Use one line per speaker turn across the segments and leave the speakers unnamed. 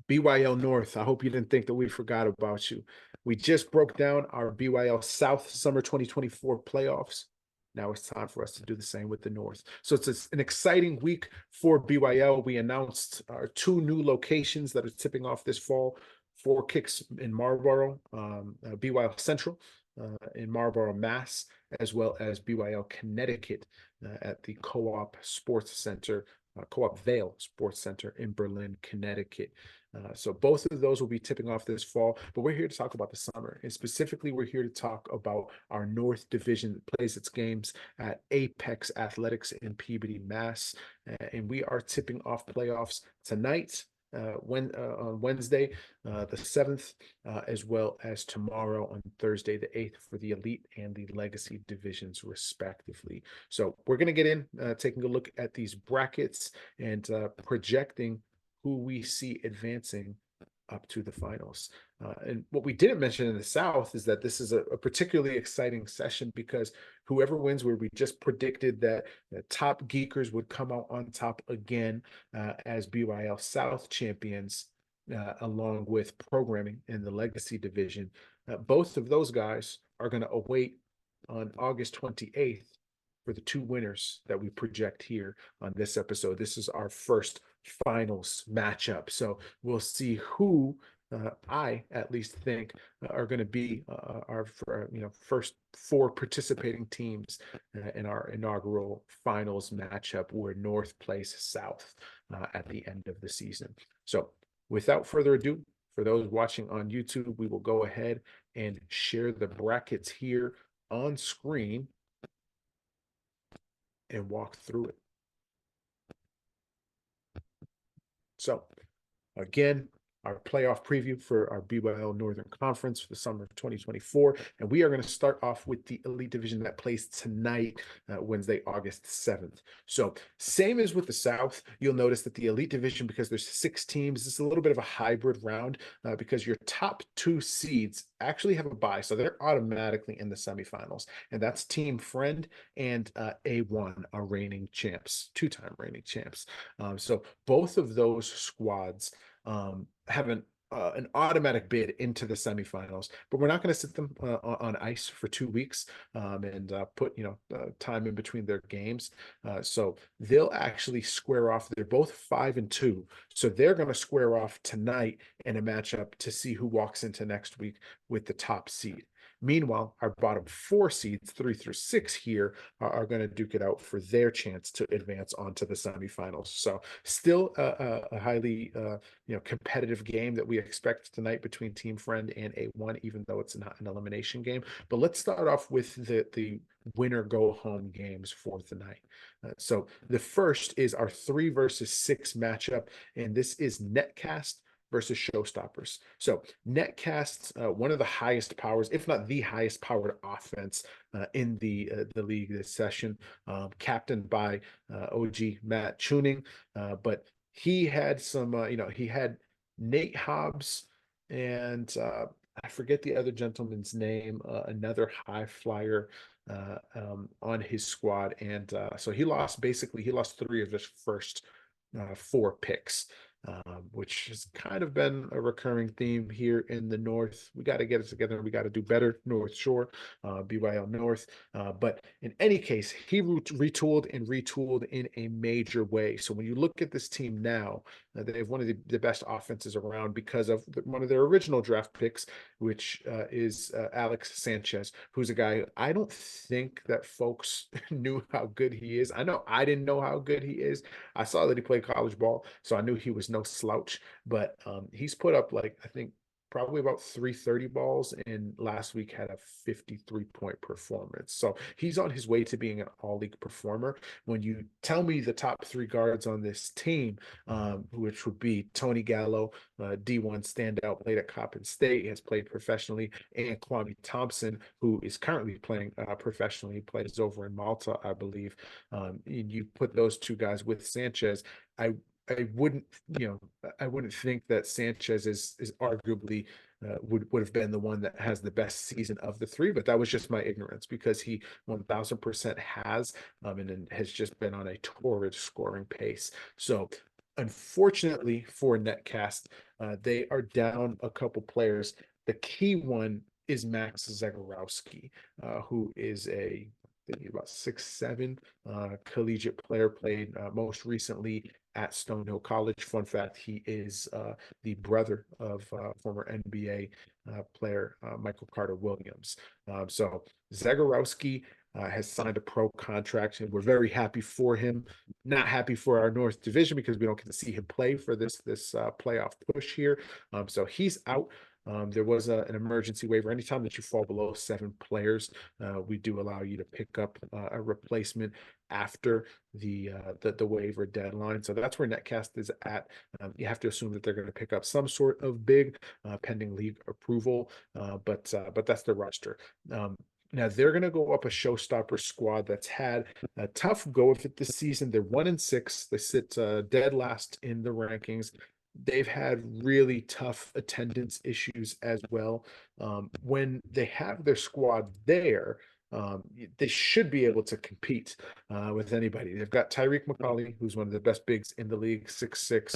BYL North, I hope you didn't think that we forgot about you. We just broke down our BYL South Summer 2024 playoffs. Now it's time for us to do the same with the North. So it's an exciting week for BYL. We announced our two new locations that are tipping off this fall. Four Kicks in Marlboro, BYL Central in Marlboro, Mass, as well as BYL Connecticut at the Co-op Sports Center, Co-op Vale Sports Center in Berlin, Connecticut. So both of those will be tipping off this fall, but we're here to talk about the summer. And specifically, we're here to talk about our North Division that plays its games at Apex Athletics in Peabody, Mass. And we are tipping off playoffs tonight, on Wednesday, the 7th, as well as tomorrow on Thursday, the 8th, for the Elite and the Legacy divisions, respectively. So we're going to get in, taking a look at these brackets and projecting who we see advancing up to the finals. And what we didn't mention in the South is that this is a particularly exciting session because whoever wins, where we just predicted that the top geekers would come out on top again as BYL South champions, along with programming in the Legacy division. Both of those guys are going to await on August 28th for the two winners that we project here on this episode. This is our first finals matchup. So we'll see who I at least think are going to be our first four participating teams in our inaugural finals matchup, where North plays South at the end of the season. So without further ado, for those watching on YouTube, we will go ahead and share the brackets here on screen and walk through it. So again, our playoff preview for our BYL Northern Conference for the summer of 2024. And we are going to start off with the Elite Division that plays tonight, Wednesday, August 7th. So same as with the South, you'll notice that the Elite Division, because there's 6 teams, it's a little bit of a hybrid round because your top 2 seeds actually have a bye. So they're automatically in the semifinals. And that's Team Friend and A1, our reigning champs, 2-time reigning champs. So both of those squads have an automatic bid into the semifinals, but we're not going to sit them on ice for 2 weeks and put time in between their games. So they'll actually square off. They're both 5-2, so they're going to square off tonight in a matchup to see who walks into next week with the top seed. Meanwhile, our bottom 4 seeds, 3 through 6 here, are going to duke it out for their chance to advance onto the semifinals. So still a highly competitive game that we expect tonight between Team Friend and A1, even though it's not an elimination game. But let's start off with the winner go home games for the night. So the first is our 3 versus 6 matchup, and this is Netcast versus Showstoppers. So Netcast, one of the highest powers, if not the highest powered offense in the league this session, captained by OG Matt Tuning, but he had some, he had Nate Hobbs and I forget the other gentleman's name, another high flyer on his squad, and so he lost 3 of his first 4 picks. Which has kind of been a recurring theme here in the North. We got to get it together. We got to do better. North Shore, BYL North. But in any case, he retooled in a major way. So when you look at this team now, they have one of the best offenses around because of one of their original draft picks, which is Alex Sanchez, who's a guy I don't think that folks knew how good he is. I know I didn't know how good he is. I saw that he played college ball, so I knew he was no slouch, but he's put up, like, I think probably about 330 balls, and last week had a 53-point performance. So he's on his way to being an all-league performer. When you tell me the top 3 guards on this team, which would be Tony Gallo, D1 standout, played at Coppin State, has played professionally, and Kwame Thompson, who is currently playing professionally, plays over in Malta, I believe. And you put those 2 guys with Sanchez, I wouldn't think that Sanchez is arguably would have been the one that has the best season of the 3, but that was just my ignorance, because he 1000% has and has just been on a torrid scoring pace. So Unfortunately for Netcast, they are down a couple players. The key one is Max Zagorowski, who is I think he's about 6'7", collegiate player, played most recently at Stonehill College. Fun fact, he is the brother of former NBA player Michael Carter Williams. So Zagorowski has signed a pro contract, and we're very happy for him. Not happy for our North Division because we don't get to see him play for this playoff push here. So he's out. There was an emergency waiver. Anytime that you fall below 7 players, we do allow you to pick up a replacement after the waiver deadline. So that's where Netcast is at. You have to assume that they're going to pick up some sort of big, pending league approval. But that's the roster. Now they're going to go up a showstopper squad that's had a tough go of it this season. They're 1-6. They sit dead last in the rankings. They've had really tough attendance issues as well. When they have their squad there, they should be able to compete with anybody. They've got Tyreek McCauley, who's one of the best bigs in the league, 6'6",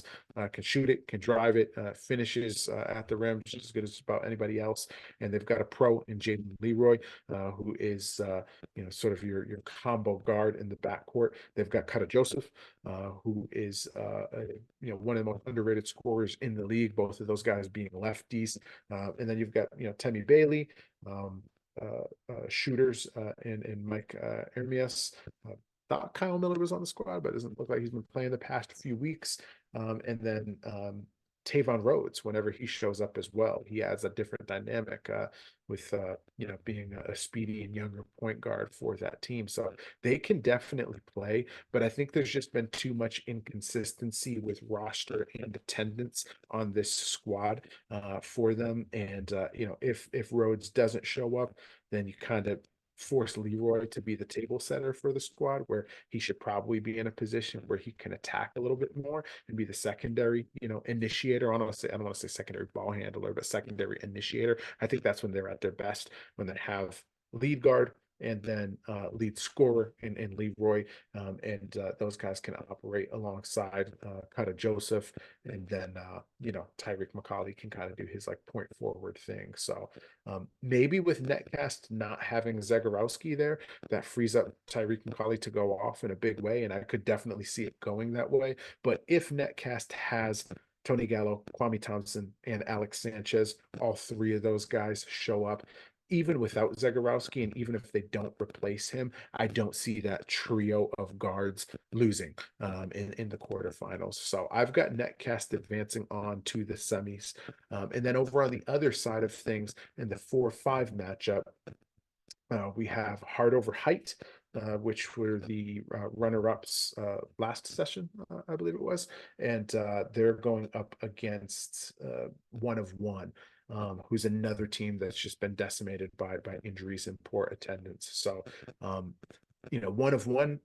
can shoot it, can drive it, finishes at the rim just as good as about anybody else. And they've got a pro in Jaden Leroy, who is sort of your combo guard in the backcourt. They've got Kata Joseph, who is one of the most underrated scorers in the league. Both of those guys being lefties, and then you've got Temi Bailey, shooters, and Mike Ermias. Thought Kyle Miller was on the squad, but it doesn't look like he's been playing the past few weeks. And then Tavon Rhodes, whenever he shows up as well, he adds a different dynamic with being a speedy and younger point guard for that team. So they can definitely play, but I think there's just been too much inconsistency with roster and attendance on this squad for them. And if Rhodes doesn't show up, then you kind of force Leroy to be the table setter for the squad, where he should probably be in a position where he can attack a little bit more and be the secondary, initiator. I don't want to say secondary ball handler, but secondary initiator. I think that's when they're at their best, when they have lead guard and then lead scorer in Leroy, and those guys can operate alongside kind of Joseph, and then Tyreek McCauley can kind of do his like point forward thing. So maybe with Netcast not having Zagorowski there, that frees up Tyreek McCauley to go off in a big way, and I could definitely see it going that way. But if Netcast has Tony Gallo, Kwame Thompson, and Alex Sanchez, all 3 of those guys show up, even without Zagorowski, and even if they don't replace him, I don't see that trio of guards losing in the quarterfinals. So I've got Netcast advancing on to the semis. And then over on the other side of things, in the 4-5 matchup, we have Heart Over Height, which were the runner-ups last session, I believe it was. And they're going up against One of One, who's another team that's just been decimated by injuries and poor attendance. So, One of One,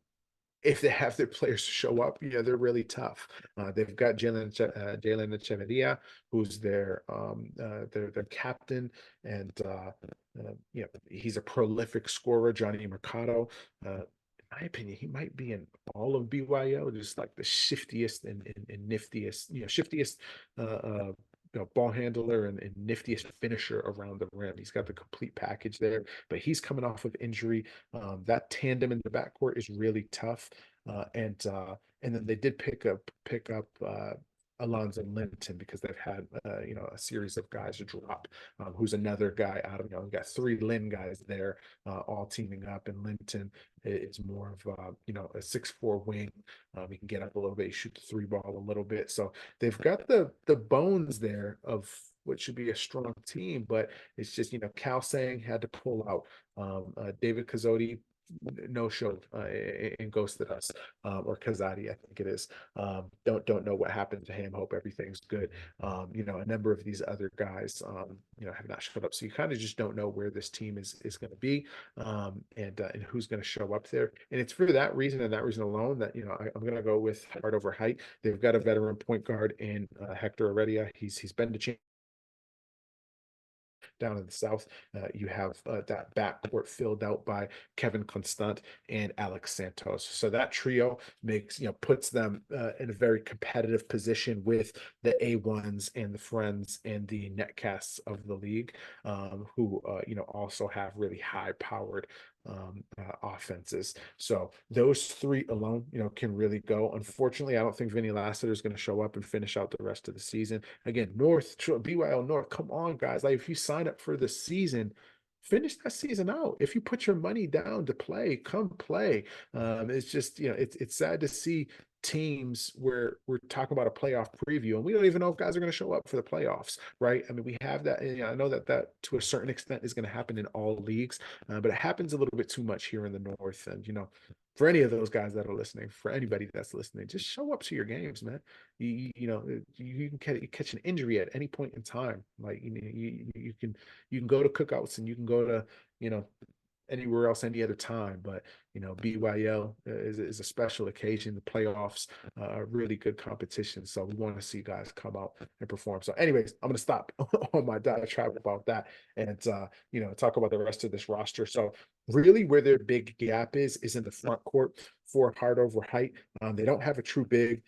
if they have their players show up, they're really tough. They've got Jalen Echeverria, who's their captain, and he's a prolific scorer. Johnny Mercado, in my opinion, he might be in all of BYL, just like the shiftiest and niftiest, shiftiest ball handler and niftiest finisher around the rim. He's got the complete package there, but he's coming off of injury. That tandem in the backcourt is really tough. And then they did pick up Alonzo Linton, because they've had a series of guys drop. Who's another guy out of we've got 3 Lynn guys there, all teaming up, and Linton is more of a 6'4" wing. He can get up a little bit, shoot the 3 ball a little bit. So they've got the bones there of what should be a strong team, but it's just Cal Sang had to pull out. David Kazodi no showed and ghosted us, or Kazadi, I think it is. Don't know what happened to him. Hope everything's good. A number of these other guys have not showed up, so you kind of just don't know where this team is going to be, and who's going to show up there. And it's for that reason and that reason alone that I'm going to go with Heart Over Height. They've got a veteran point guard in Hector Heredia. He's been to down in the South. You have that backcourt filled out by Kevin Constant and Alex Santos. So that trio makes, puts them in a very competitive position with the A1s and the Friends and the netcasts of the league, who, also have really high powered offenses. So those three alone, can really go. Unfortunately, I don't think Vinny Lassiter is going to show up and finish out the rest of the season. Again, BYL North, come on, guys. Like, if you sign up for the season, finish that season out. If you put your money down to play, come play. It's just, it's sad to see teams where we're talking about a playoff preview and we don't even know if guys are going to show up for the playoffs, right? I mean, we have that, and I know that to a certain extent is going to happen in all leagues, but it happens a little bit too much here in the North. And for any of those guys that are listening, for anybody that's listening, just show up to your games, man. You can catch an injury at any point in time. Like, you can go to cookouts and you can go to, anywhere else any other time, but BYL is a special occasion. The playoffs are really good competition, so we want to see guys come out and perform. So anyways, I'm going to stop on my diatribe about that and talk about the rest of this roster. So really where their big gap is in the front court for heart over height. They don't have a true big.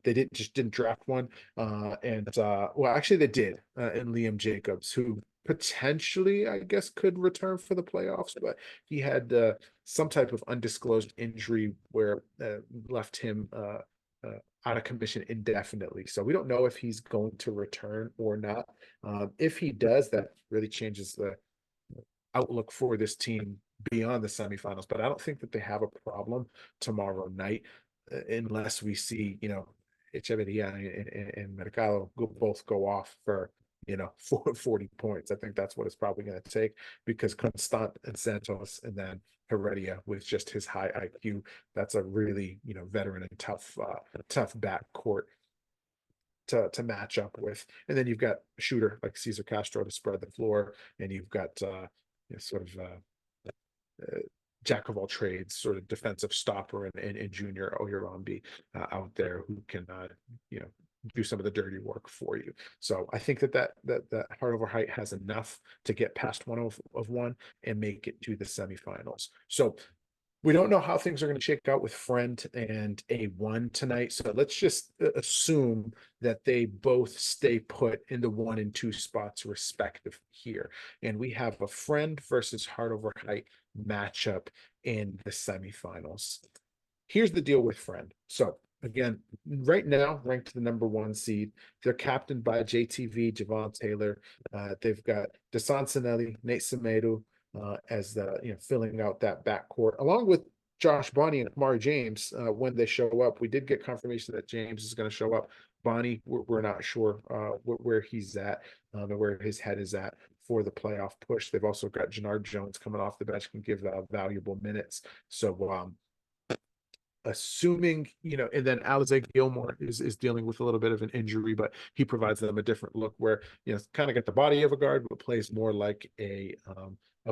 They didn't draft one, and well, actually they did in Liam Jacobs, who potentially, I guess, could return for the playoffs, but he had some type of undisclosed injury where left him out of commission indefinitely. So we don't know if he's going to return or not. If he does, that really changes the outlook for this team beyond the semifinals. But I don't think that they have a problem tomorrow night unless we see, Echeverria and Mercado both go off for 40 points. I think that's what it's probably going to take, because Constant and Santos and then Heredia with just his high IQ, that's a really, veteran and tough backcourt to match up with. And then you've got a shooter like Cesar Castro to spread the floor, and you've got sort of jack of all trades, sort of defensive stopper and Junior Oyerambi out there who can do some of the dirty work for you. So I think that heart over height has enough to get past one of one and make it to the semifinals. So we don't know how things are going to shake out with Friend and A1 tonight. So let's just assume that they both stay put in the 1 and 2 spots respective here. And we have a Friend versus heart over height matchup in the semifinals. Here's the deal with Friend. So again, right now, ranked the number 1 seed. They're captained by JTV, Javon Taylor. They've got Desan Sinelli, Nate Semedo, as the filling out that backcourt, along with Josh Bonnie and Kamari James. When they show up, we did get confirmation that James is going to show up. Bonnie, we're not sure where he's at and where his head is at for the playoff push. They've also got Jannard Jones coming off the bench, can give valuable minutes. So assuming, and then Alize Gilmore is dealing with a little bit of an injury, but he provides them a different look where, kind of got the body of a guard, but plays more like a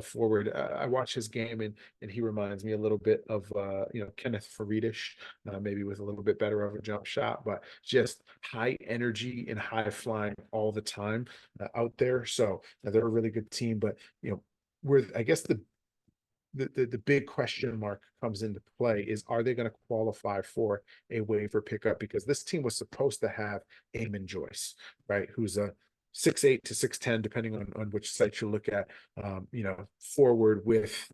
forward. I watch his game and he reminds me a little bit of, Kenneth Faridish, maybe with a little bit better of a jump shot, but just high energy and high flying all the time out there. So they're a really good team, but, where I guess the big question mark comes into play is, are they going to qualify for a waiver pickup? Because this team was supposed to have Eamon Joyce, right? Who's a 6'8" to 6'10", depending on which site you look at, forward with,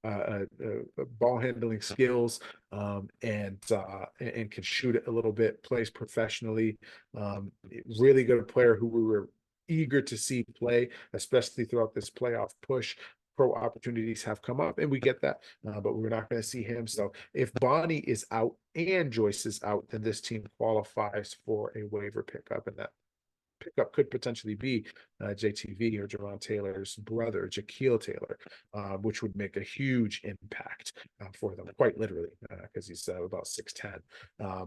ball handling skills, and can shoot it a little bit, plays professionally, really good player who we were eager to see play, especially throughout this playoff push. Pro opportunities have come up and we get that, but we're not going to see him. So if Bonnie is out and Joyce is out, then this team qualifies for a waiver pickup, and that pickup could potentially be JTV or Javon Taylor's brother, Jaquil Taylor, which would make a huge impact for them, quite literally, because he's about 6'10".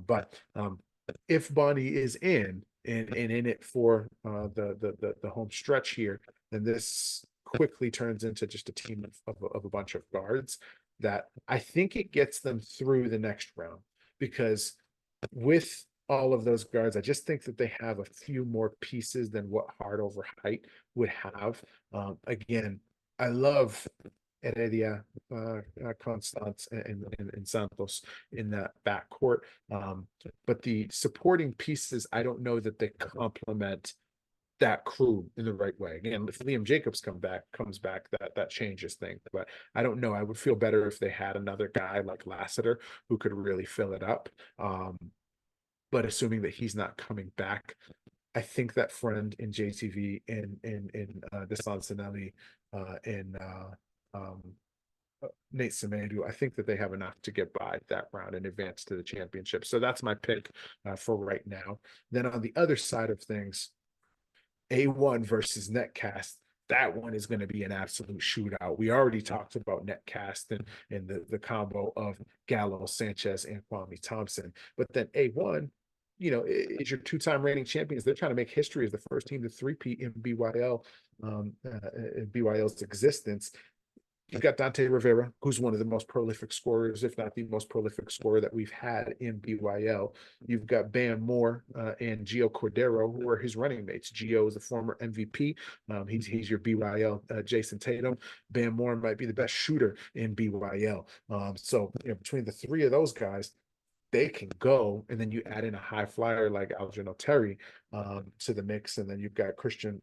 But if Bonnie is in it for the home stretch here, then this quickly turns into just a team of a bunch of guards that I think it gets them through the next round, because with all of those guards. I just think that they have a few more pieces than what Hard over Height would have. Again, I love Heredia, Constance, and Santos in that backcourt. But the supporting pieces, I don't know that they complement that crew in the right way. Again, if Liam Jacobs comes back, that changes things. But I don't know. I would feel better if they had another guy like Lassiter who could really fill it up. But assuming that he's not coming back, I think that friend in JTV in Desantinelli in Nate Semedo, I think that they have enough to get by that round and advance to the championship. So that's my pick for right now. Then on the other side of things, A1 versus Netcast. That one is going to be an absolute shootout. We already talked about Netcast and the combo of Gallo, Sanchez, and Kwame Thompson. But then A1, is your two-time reigning champions. They're trying to make history as the first team to three-peat in BYL's existence. You've got Dante Rivera, who's one of the most prolific scorers, if not the most prolific scorer that we've had in BYL. You've got Bam Moore and Gio Cordero, who are his running mates. Gio is a former MVP. He's your BYL Jason Tatum. Bam Moore might be the best shooter in BYL. So between the three of those guys, they can go, and then you add in a high flyer like Algernon Terry to the mix, and then you've got Christian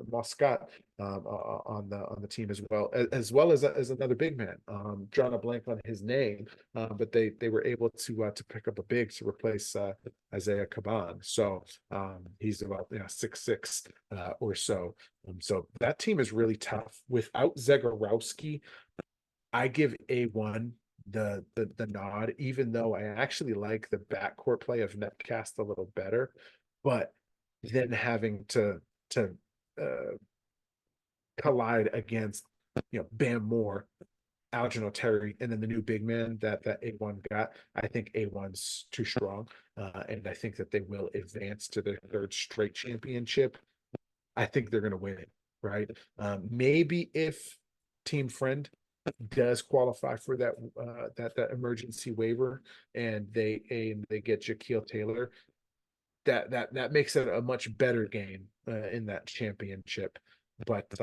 Moscat on the team as well as another big man. Drawing a blank on his name, but they were able to pick up a big to replace Isaiah Caban. So he's about 6'6" or so. So that team is really tough. Without Zagorowski, I give A1 the nod, even though I actually like the backcourt play of Netcast a little better. But then having to uh, collide against Bam Moore, Algernon Terry, and then the new big man that A1 got, I think A1's too strong, and I think that they will advance to their third straight championship. I think they're going to win it, right? Maybe if Team Friend does qualify for that emergency waiver and they get Jaquil Taylor, that makes it a much better game in that championship. But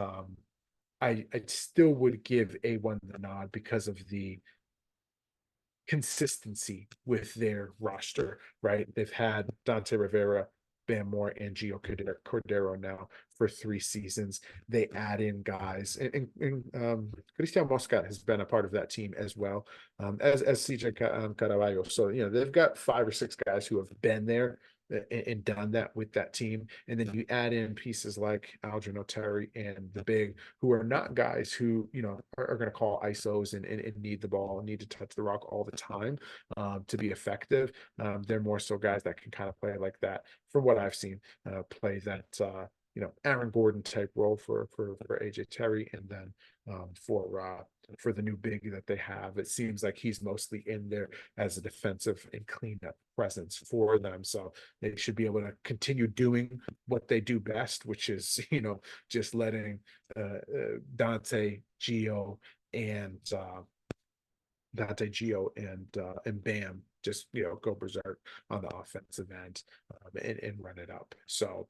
I still would give A1 the nod because of the consistency with their roster, right? They've had Dante Rivera, Bam Moore, and Gio Cordero now for 3 seasons. They add in guys, and Cristian Moscat has been a part of that team as well, as CJ Caraballo. So they've got 5 or 6 guys who have been there and done that with that team. And then you add in pieces like Algernon Terry and the big, who are not guys who are going to call ISOs and need the ball, need to touch the rock all the time to be effective. They're more so guys that can kind of play like that, from what I've seen, play that Aaron Gordon type role for AJ Terry, and then for the new big that they have, it seems like he's mostly in there as a defensive and cleanup presence for them. So they should be able to continue doing what they do best, which is just letting Dante, Gio, and Bam just go berserk on the offensive end and run it up. So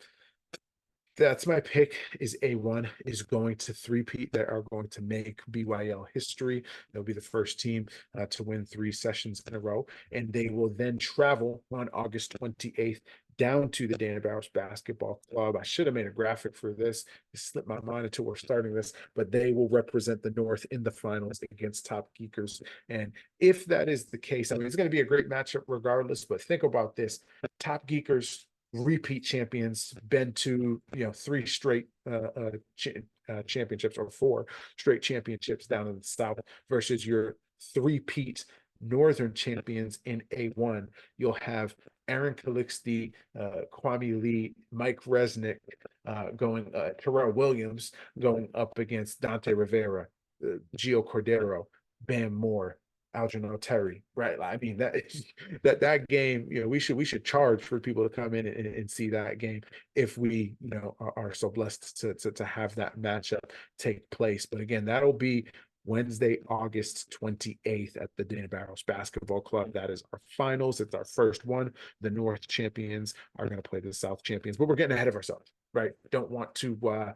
that's my pick. Is A1 is going to three-peat. They are going to make BYL history. They'll be the first team to win 3 sessions in a row, and they will then travel on August 28th down to the Dana Barros Basketball Club. I should have made a graphic for this. It slipped my mind until we're starting this, but they will represent the North in the finals against Top Geekers. And if that is the case, I mean, it's going to be a great matchup regardless, but think about this. Top Geekers, repeat champions, been to 3 straight championships, or 4 straight championships down in the South, versus your three-peat Northern champions in A1. You'll have Aaron Calixte, Kwame Lee, Mike Resnick going, Terrell Williams going up against Dante Rivera, Gio Cordero, Bam Moore, Algernon Terry, right? I mean, that game, we should charge for people to come in and see that game if we, are so blessed to have that matchup take place. But again, that'll be Wednesday, August 28th at the Dana Barros Basketball Club. That is our finals. It's our first one. The North champions are going to play the South champions, but we're getting ahead of ourselves, right? Don't want to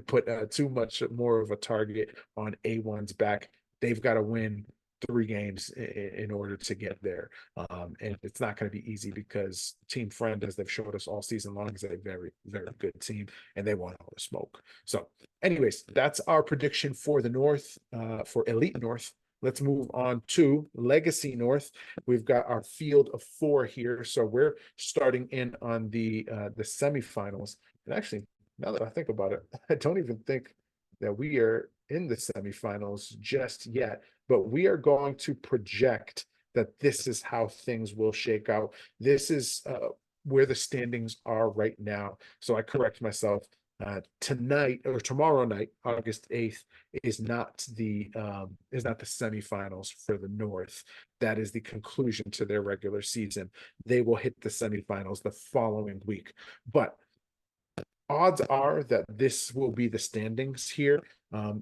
put too much more of a target on A1's back. They've got to win 3 games in order to get there. And it's not going to be easy because Team Friend, as they've showed us all season long, is a very, very good team, and they want all the smoke. So, anyways, that's our prediction for the North, for Elite North. Let's move on to Legacy North. We've got our field of 4 here. So we're starting in on the semifinals. And actually, now that I think about it, I don't even think that we are in the semifinals just yet, but we are going to project that this is how things will shake out. This is where the standings are right now. So I correct myself. Tonight or tomorrow night, August 8th, is not the semifinals for the North. That is the conclusion to their regular season. They will hit the semifinals the following week. But odds are that this will be the standings here.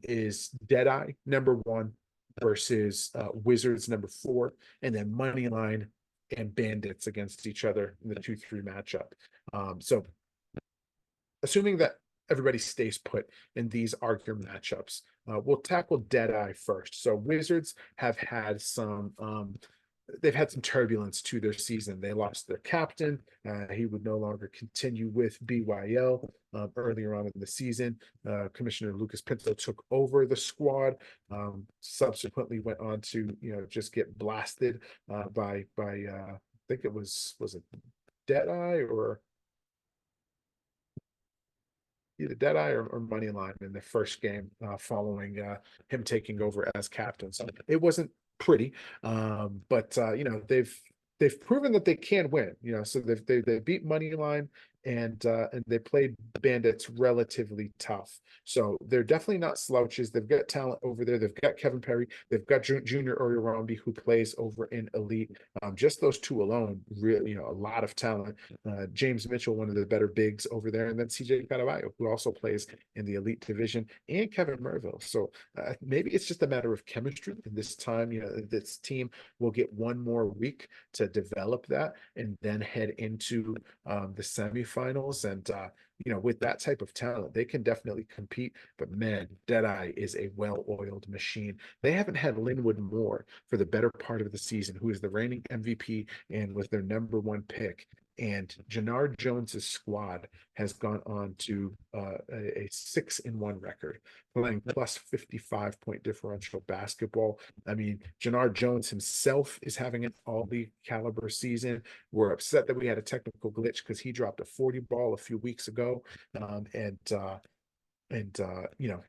Is Deadeye #1 versus Wizards #4, and then Moneyline and Bandits against each other in the 2-3 matchup. So assuming that everybody stays put in these archer matchups, we'll tackle Deadeye first. So Wizards have had some they've had some turbulence to their season. They lost their captain. He would no longer continue with BYL earlier on in the season. Commissioner Lucas Pinto took over the squad, subsequently went on to, just get blasted by I think it was it Deadeye or either Deadeye or Moneyline in the first game following him taking over as captain. So it wasn't pretty, but they've proven that they can win. So they beat Moneyline and they played Bandits relatively tough. So they're definitely not slouches. They've got talent over there. They've got Kevin Perry. They've got Junior Orirambi, who plays over in Elite. Just those two alone, really, a lot of talent. James Mitchell, one of the better bigs over there, and then CJ Caraballo, who also plays in the Elite division, and Kevin Merville. So maybe it's just a matter of chemistry. And this time, this team will get one more week to develop that and then head into the semifinals. And with that type of talent, they can definitely compete. But man, Deadeye is a well-oiled machine. They haven't had Linwood Moore for the better part of the season, who is the reigning MVP and was their #1 pick. And Jannard Jones's squad has gone on to a 6-1 record, playing plus 55 point differential basketball. I mean, Jannard Jones himself is having an all-league caliber season. We're upset that we had a technical glitch because he dropped a 40 ball a few weeks ago.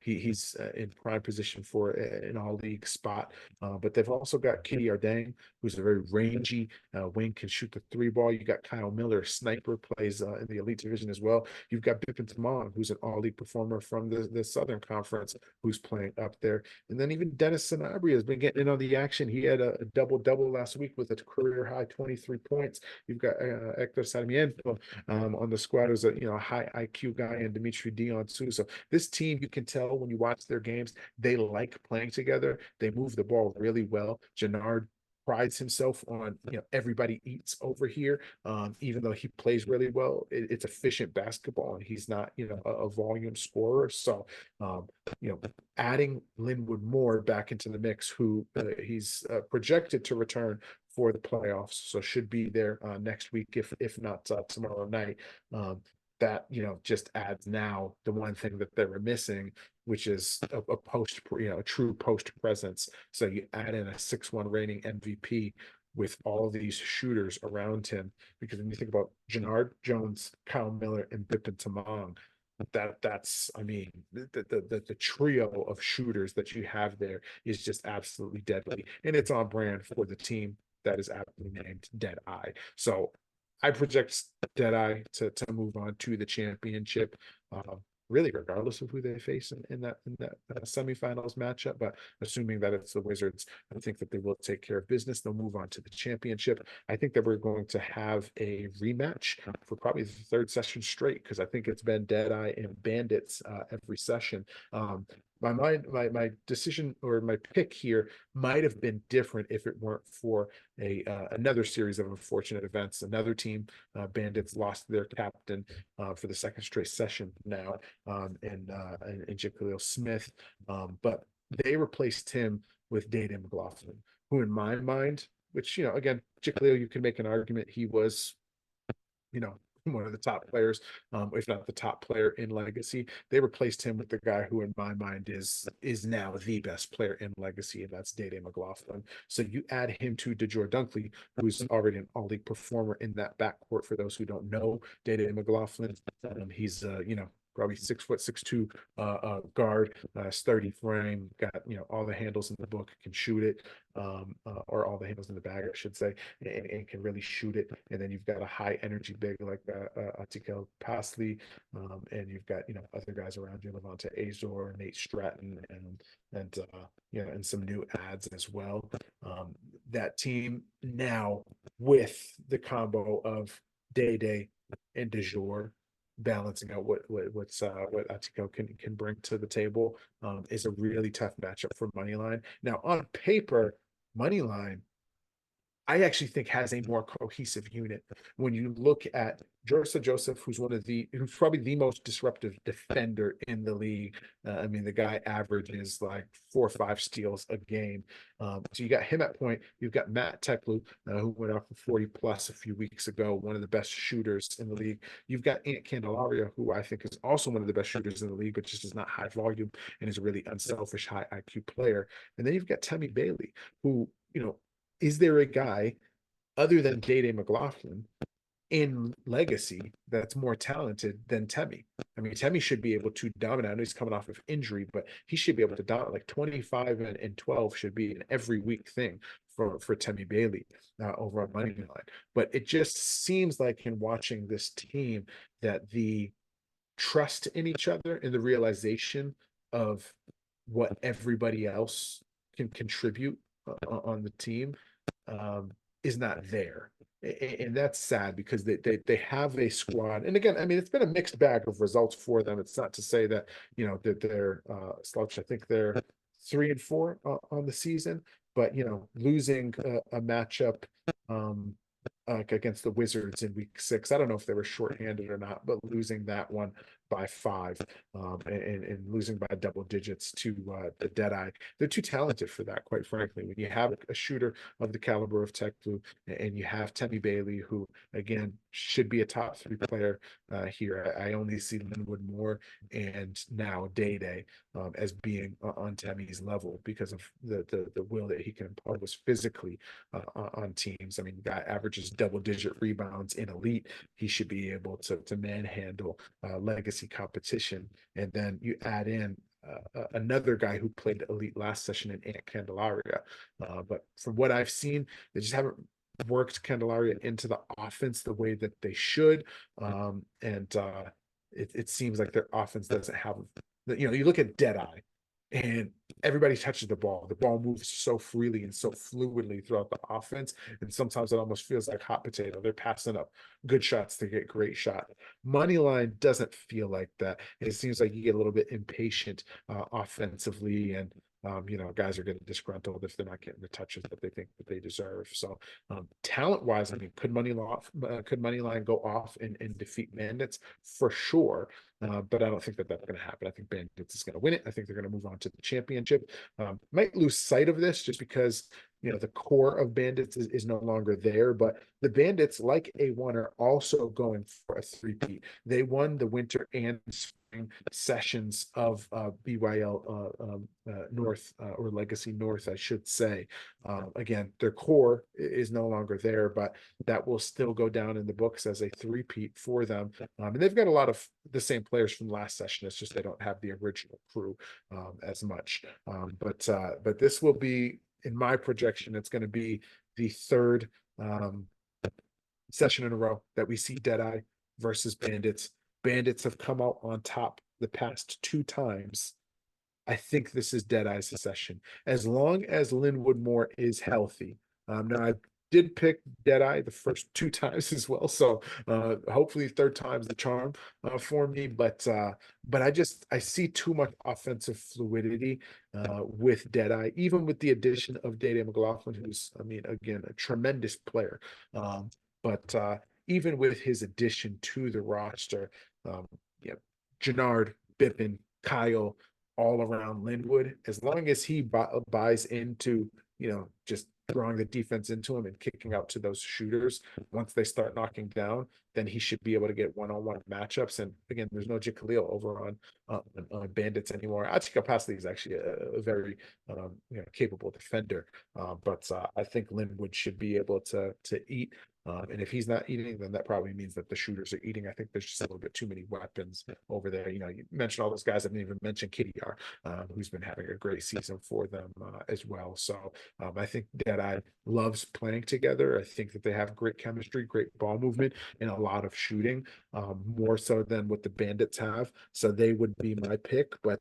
He's in prime position for an all-league spot. But they've also got Kitty Ardang, who's a very rangy wing, can shoot the 3 ball. You got Kyle Miller, sniper, plays in the Elite division as well. You've got Bipin Tamon, who's an all-league performer from the Southern Conference, who's playing up there. And then even Dennis Sanabria has been getting in on the action. He had a double-double last week with a career-high 23 points. You've got Hector Sarmiento on the squad, who's a high IQ guy, and Dimitri Dion too. So this team, you can tell when you watch their games, they like playing together. They move the ball really well. Jannard prides himself on, everybody eats over here. Even though he plays really well, it's efficient basketball, and he's not, a volume scorer. So, adding Linwood Moore back into the mix, who he's projected to return for the playoffs, so should be there next week, if not tomorrow night. That just adds now the one thing that they were missing, which is a post, a true post presence. So you add in a 6-1 reigning MVP with all these shooters around him, because when you think about Jannard Jones, Kyle Miller, and Bipin Tamang, that's I mean, the trio of shooters that you have there is just absolutely deadly, and it's on brand for the team that is aptly named Deadeye. So I project Deadeye to move on to the championship, really regardless of who they face in that semifinals matchup. But assuming that it's the Wizards, I think that they will take care of business. They'll move on to the championship. I think that we're going to have a rematch for probably the 3rd session straight, because I think it's been Deadeye and Bandits every session. my decision or my pick here might have been different if it weren't for a another series of unfortunate events. Another team, Bandits, lost their captain for the second straight session now, and Jaleel Smith, but they replaced him with Dade McLaughlin, who in my mind, which again, Jaleel, you can make an argument he was one of the top players, if not the top player in Legacy. They replaced him with the guy who, in my mind, is now the best player in Legacy, and that's Dede McLaughlin. So you add him to DeJour Dunkley, who's already an all-league performer in that backcourt. For those who don't know, Dede McLaughlin, he's probably 6', 6'2" guard, sturdy frame, got all the handles in the book, can shoot it, or all the handles in the bag, I should say, and can really shoot it. And then you've got a high energy big like Atikel Pasley, and you've got other guys around you, Levante Azor, Nate Stratton, and some new ads as well. That team now with the combo of Day Day and DeJour balancing out what Atico can bring to the table, is a really tough matchup for Moneyline. Now on paper, Moneyline I actually think has a more cohesive unit. When you look at Joseph, who's who's probably the most disruptive defender in the league. I mean, the guy averages like 4 or 5 steals a game. So you got him at point. You've got Matt Teklu, who went off for 40 plus a few weeks ago, one of the best shooters in the league. You've got Ant Candelaria, who I think is also one of the best shooters in the league, but just is not high volume and is a really unselfish, high IQ player. And then you've got Tammy Bailey, who, is there a guy other than Dede McLaughlin in Legacy that's more talented than Temi? I mean, Temi should be able to dominate. I know he's coming off of injury, but he should be able to dominate. Like 25 and 12 should be an every week thing for Temi Bailey over on Moneyline. But it just seems like in watching this team that the trust in each other and the realization of what everybody else can contribute on the team, is not there. And that's sad because they have a squad. And again, I mean, it's been a mixed bag of results for them. It's not to say that, that they're slouch. I think they're 3-4 on the season, but, losing a matchup against the Wizards in week 6. I don't know if they were shorthanded or not, but losing that one by 5, and losing by double digits to the Deadeye. They're too talented for that, quite frankly. When you have a shooter of the caliber of Teklu and you have Temi Bailey, who again should be a top 3 player here. I only see Linwood Moore and now Day Day as being on Temi's level because of the will that he can impose physically on teams. I mean, the guy averages double-digit rebounds in elite. He should be able to manhandle legacy competition. And then you add in another guy who played elite last session in Ant Candelaria. But from what I've seen, they just haven't worked Candelaria into the offense the way that they should. It seems like their offense doesn't have, you look at Deadeye and everybody touches the ball. The ball moves so freely and so fluidly throughout the offense. And sometimes it almost feels like hot potato. They're passing up good shots to get great shot. Moneyline doesn't feel like that. It seems like you get a little bit impatient offensively, and guys are getting disgruntled if they're not getting the touches that they think that they deserve. So talent wise, I mean, could Moneyline go off and defeat Bandits? For sure. But I don't think that that's going to happen. I think Bandits is going to win it. I think they're going to move on to the championship. Might lose sight of this just because the core of Bandits is no longer there. But the Bandits, like A1, are also going for a 3-peat. They won the winter and spring sessions of BYL North, or Legacy North, I should say. Again, their core is no longer there, but that will still go down in the books as a 3-peat for them. And they've got a lot of the same players from last session. It's just they don't have the original crew as much. But this will be, in my projection, it's going to be the third session in a row that we see Deadeye versus Bandits. Bandits have come out on top the past 2 times. I think this is Deadeye's session. As long as Linwood Moore is healthy. Now, did pick Deadeye the first two times as well. So hopefully third time's the charm for me. But I see too much offensive fluidity with Deadeye, even with the addition of Dede McLaughlin, who's, I mean, again, a tremendous player. But even with his addition to the roster, um, yeah, Jannard, Bippen, Kyle, all around Linwood, as long as he buys into, just throwing the defense into him and kicking out to those shooters, once they start knocking down, then he should be able to get one-on-one matchups. And again, there's no Jake Khalil over on Bandits anymore. Achika Pasley is actually a very capable defender, but I think Linwood should be able to eat. And if he's not eating, then that probably means that the shooters are eating. I think there's just a little bit too many weapons over there. You mentioned all those guys. I didn't even mention Kitty R, who's been having a great season for them as well. So I think that I loves playing together. I think that they have great chemistry, great ball movement, and a lot of shooting, more so than what the Bandits have. So they would be my pick, but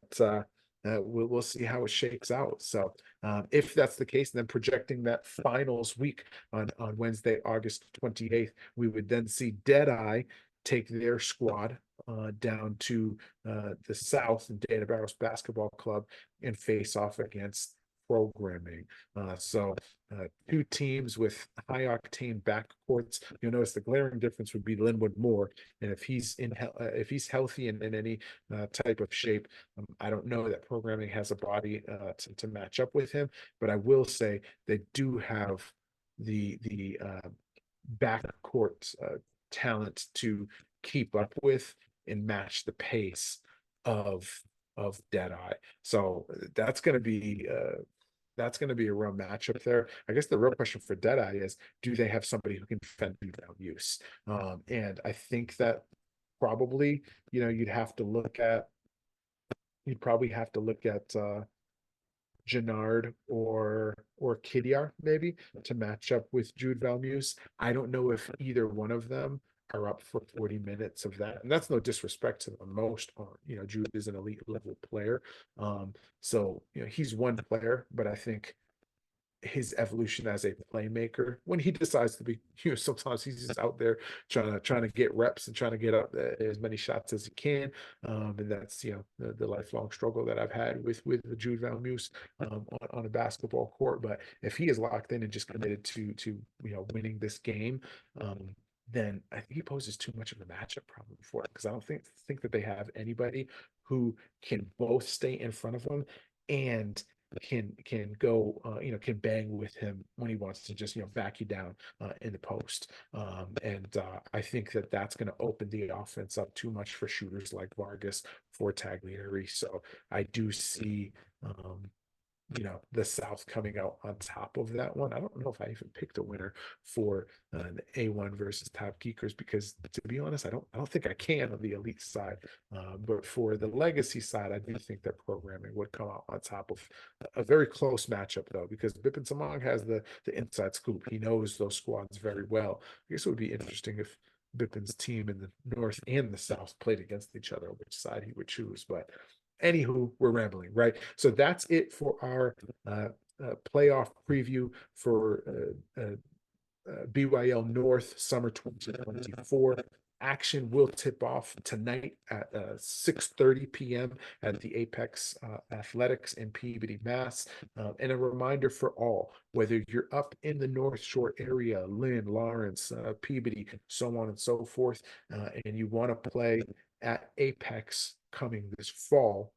we'll see how it shakes out. So if that's the case, then projecting that finals week on Wednesday, August 28th, we would then see Deadeye take their squad down to the South and Dana Barros Basketball Club and face off against programming. So two teams with high octane backcourts. You'll notice the glaring difference would be Linwood Moore, and if he's healthy and in any type of shape, I don't know that programming has a body to match up with him. But I will say they do have the backcourt talent to keep up with and match the pace of Deadeye. So that's going to be a real matchup there. I guess the real question for Deadeye is, do they have somebody who can defend without use? And I think that probably, you'd probably have to look at Jannard or Kidiar maybe to match up with Jude Valmuse. I don't know if either one of them are up for 40 minutes of that. And that's no disrespect to them. Most are, Jude is an elite level player. So he's one player, but I think his evolution as a playmaker, when he decides to be, sometimes he's just out there trying to get reps and trying to get up as many shots as he can. And that's the lifelong struggle that I've had with Jude Valmuse on a basketball court. But if he is locked in and just committed to winning this game, then I think he poses too much of a matchup problem for him, because I don't think that they have anybody who can both stay in front of him and can go can bang with him when he wants to just back you down in the post. And I think that that's going to open the offense up too much for shooters like Vargas, for Taglieri. So I do see the South coming out on top of that one. I don't know if I even picked a winner for the A1 versus Top Geekers, because to be honest, I don't think I can on the elite side. But for the legacy side, I do think that programming would come out on top of a very close matchup, though, because Bipin Samang has the inside scoop. He knows those squads very well. I guess it would be interesting if Bipin's team in the North and the South played against each other, which side he would choose. But anywho, we're rambling, right? So that's it for our playoff preview for BYL North Summer 2024. Action will tip off tonight at 6:30 p.m. at the Apex Athletics in Peabody, Mass. And a reminder for all, whether you're up in the North Shore area, Lynn, Lawrence, Peabody, so on and so forth, and you want to play at Apex coming this fall,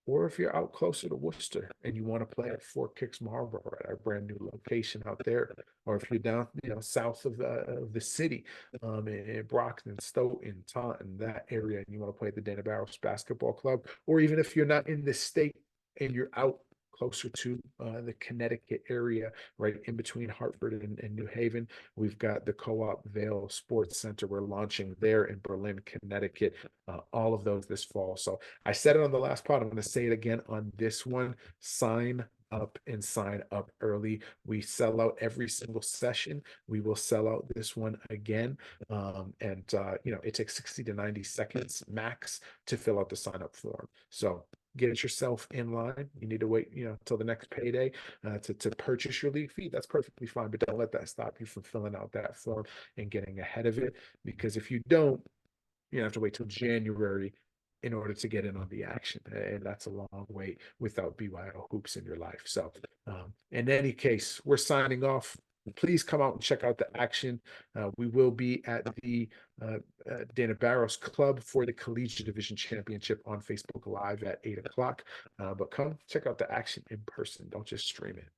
or if you're out closer to Worcester and you want to play at Fort Kicks Marlboro at our brand new location out there, or if you're down, south of the city, in Brockton, Stoughton, Taunton, that area, and you want to play at the Dana Barros Basketball Club, or even if you're not in the state and you're out closer to the Connecticut area, right in between Hartford and New Haven, we've got the Co-op Vale Sports Center. We're launching there in Berlin, Connecticut, all of those this fall. So I said it on the last pod, I'm going to say it again on this one: sign up and sign up early. We sell out every single session. We will sell out this one again. And it takes 60 to 90 seconds max to fill out the sign up form. So get yourself in line. You need to wait, till the next payday to purchase your league fee. That's perfectly fine, but don't let that stop you from filling out that form and getting ahead of it. Because if you don't, you have to wait till January in order to get in on the action. And that's a long wait without BYL hoops in your life. So, in any case, we're signing off. Please come out and check out the action. We will be at the Dana Barros Club for the Collegiate Division Championship on Facebook Live at 8 o'clock. But come check out the action in person. Don't just stream it.